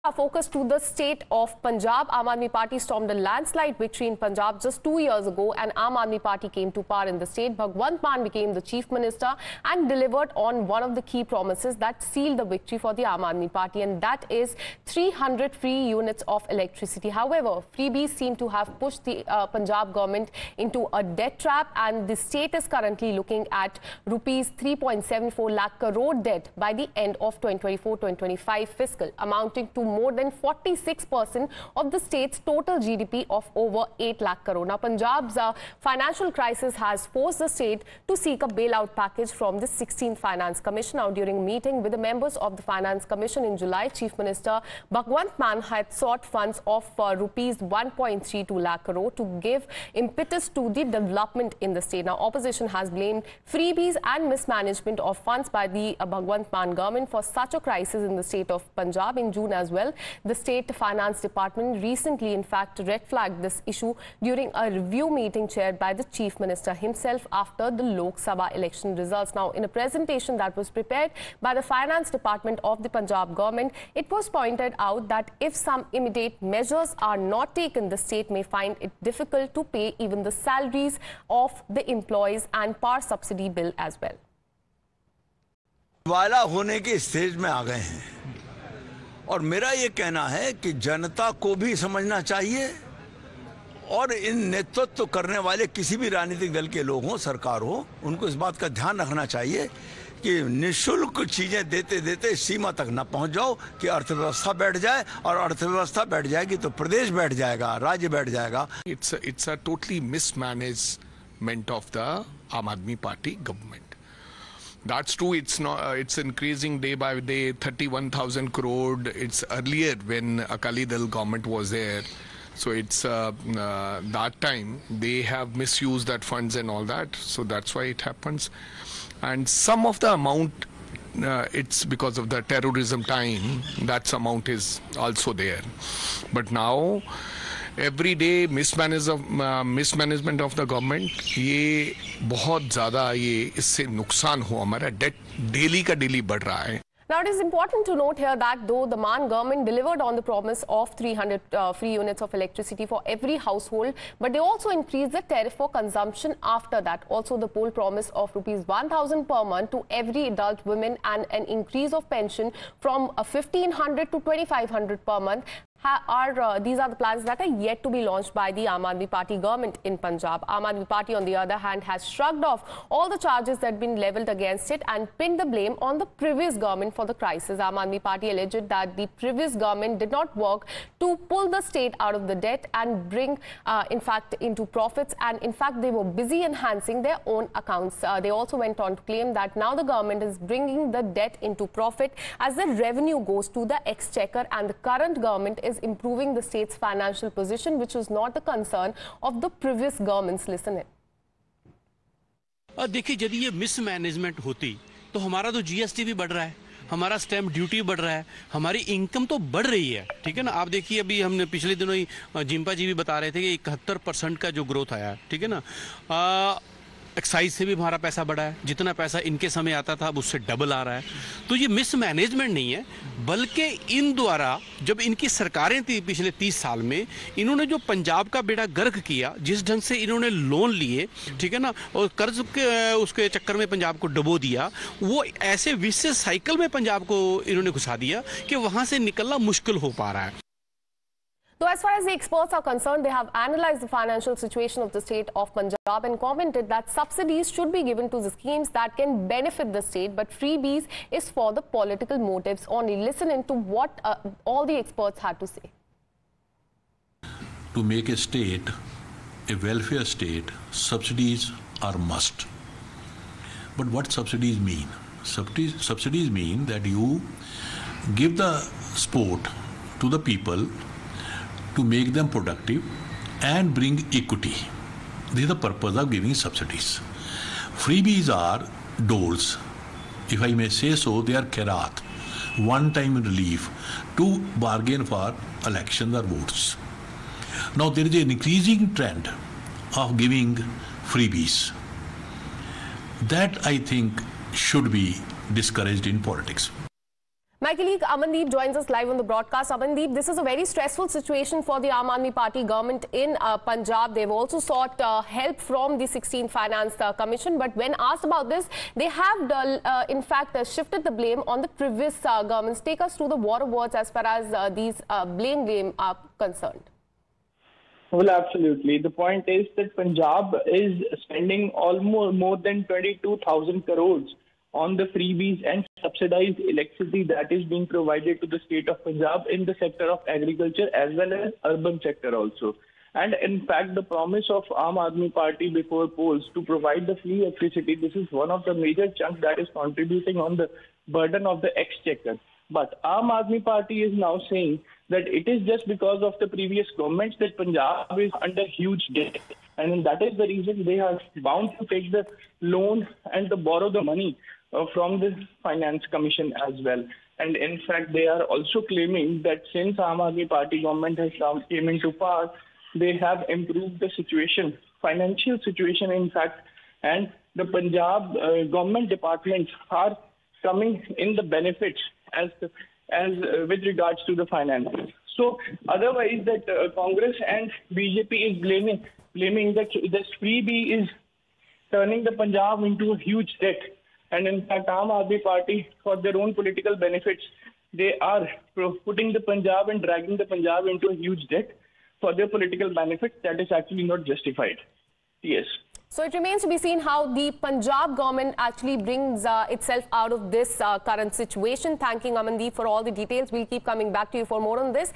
Our focus to the state of Punjab. Aam Aadmi Party stormed a landslide victory in Punjab just 2 years ago, and Aam Aadmi Party came to power in the state. Bhagwant Mann became the chief minister and delivered on one of the key promises that sealed the victory for the Aam Aadmi Party, and that is 300 free units of electricity. However, freebies seem to have pushed the Punjab government into a debt trap, and the state is currently looking at rupees 3.74 lakh crore debt by the end of 2024-2025 fiscal, amounting to more than 46% of the state's total GDP of over 8 lakh crore. Now, Punjab's financial crisis has forced the state to seek a bailout package from the 16th Finance Commission. Now, during a meeting with the members of the Finance Commission in July, Chief Minister Bhagwant Mann had sought funds of rupees 1.32 lakh crore to give impetus to the development in the state. Now, opposition has blamed freebies and mismanagement of funds by the Bhagwant Mann government for such a crisis in the state of Punjab. In June as well, the State Finance Department recently, in fact, red flagged this issue during a review meeting chaired by the Chief Minister himself after the Lok Sabha election results. Now, in a presentation that was prepared by the Finance Department of the Punjab government, it was pointed out that if some immediate measures are not taken, the state may find it difficult to pay even the salaries of the employees and power subsidy bill as well. वाला होने के stage में आ गए हैं और मेरा ये कहना है कि जनता को भी समझना चाहिए और इन नेतृत्व करने वाले किसी भी राजनीतिक दल के लोग हों, सरकार हो, उनको इस बात का ध्यान रखना चाहिए कि निःशुल्क चीजें देते देते सीमा तक न पहुंच जाओ कि अर्थव्यवस्था बैठ जाए, और अर्थव्यवस्था बैठ जाएगी तो प्रदेश बैठ जाएगा, राज्य बैठ जाएगा. It's a totally mismanagement of the Aam Aadmi Party government. That's true. It's not. It's increasing day by day. 31,000 crore. It's earlier when Akali Dal government was there. So it's that time they have misused that funds and all that. So that's why it happens. And some of the amount, it's because of the terrorism time. That amount is also there. But now, every day mismanagement of the government, ये बहुत ज़्यादा ये इससे नुकसान हो, हमारा date daily का daily बढ़ रहा है. Now, it is important to note here that though the Mann government delivered on the promise of 300 free units of electricity for every household, but they also increased the tariff for consumption after that. Also, the poll promise of rupees 1,000 per month to every adult women and an increase of pension from 1,500 to 2,500 per month. These are the plans that are yet to be launched by the Aam Aadmi Party government in Punjab. Aam Aadmi Party, on the other hand, has shrugged off all the charges that have been levelled against it and pinned the blame on the previous government for the crisis. Aam Aadmi Party alleged that the previous government did not work to pull the state out of the debt and bring, in fact, into profits. And in fact, they were busy enhancing their own accounts. They also went on to claim that now the government is bringing the debt into profit as the revenue goes to the exchequer, and the current government is improving the state's financial position, which was not the concern of the previous governments. Listen in. देखिए, यदि ये mismanagement होती तो हमारा तो GST भी बढ़ रहा है, हमारा स्टैम्प ड्यूटी बढ़ रहा है, हमारी इनकम तो बढ़ रही है. ठीक है ना. आप देखिए, अभी हमने पिछले दिनों ही जिम्पा जी भी बता रहे थे कि 71% का जो ग्रोथ आया. ठीक है ना. एक्साइज से भी हमारा पैसा बढ़ा है, जितना पैसा इनके समय आता था अब उससे डबल आ रहा है. तो ये मिसमैनेजमेंट नहीं है, बल्कि इन द्वारा जब इनकी सरकारें थी पिछले 30 साल में, इन्होंने जो पंजाब का बेड़ा गर्क किया, जिस ढंग से इन्होंने लोन लिए, ठीक है ना, और कर्ज के उसके चक्कर में पंजाब को डुबो दिया, वो ऐसे विशेष साइकिल में पंजाब को इन्होंने घुसा दिया कि वहां से निकलना मुश्किल हो पा रहा है. So, as far as the experts are concerned, they have analyzed the financial situation of the state of Punjab and commented that subsidies should be given to the schemes that can benefit the state, but freebies is for the political motives only. Listen into what all the experts had to say. To make a state a welfare state, subsidies are must. But what subsidies mean? Subsidies mean that you give the support to the people to make them productive and bring equity. This is the purpose of giving subsidies. Freebies are doles. If I may say so, they are kherat, one-time relief to bargain for elections or votes. Now there is an increasing trend of giving freebies. That I think should be discouraged in politics. My colleague Amandeep joins us live on the broadcast. Amandeep, this is a very stressful situation for the Aam Aadmi Party government in Punjab. They've also sought help from the 16th Finance Commission. But when asked about this, they have, in fact, shifted the blame on the previous governments. Take us through the war of words as far as these blame game are concerned. Well, absolutely. The point is that Punjab is spending almost more than 22,000 crores on the freebies and subsidized electricity that is being provided to the state of Punjab in the sector of agriculture as well as urban sector also. And in fact, the promise of Aam Aadmi Party before polls to provide the free electricity, this is one of the major chunks that is contributing on the burden of the exchequer. But Aam Aadmi Party is now saying that it is just because of the previous governments that Punjab is under huge debt. And that is the reason they are bound to take the loan and to borrow the money from the Finance Commission as well. And in fact, they are also claiming that since Aam Aadmi Party government has came into power, they have improved the situation, financial situation in fact, and the Punjab government departments are coming in the benefits as with regards to the finances. So otherwise that Congress and BJP is blaming that this freebie is turning the Punjab into a huge debt. And in fact, Aam Aadmi Party, for their own political benefits, they are putting the Punjab and dragging the Punjab into a huge debt for their political benefits. That is actually not justified. Yes. So it remains to be seen how the Punjab government actually brings itself out of this current situation. Thanking Amandeep for all the details. We'll keep coming back to you for more on this.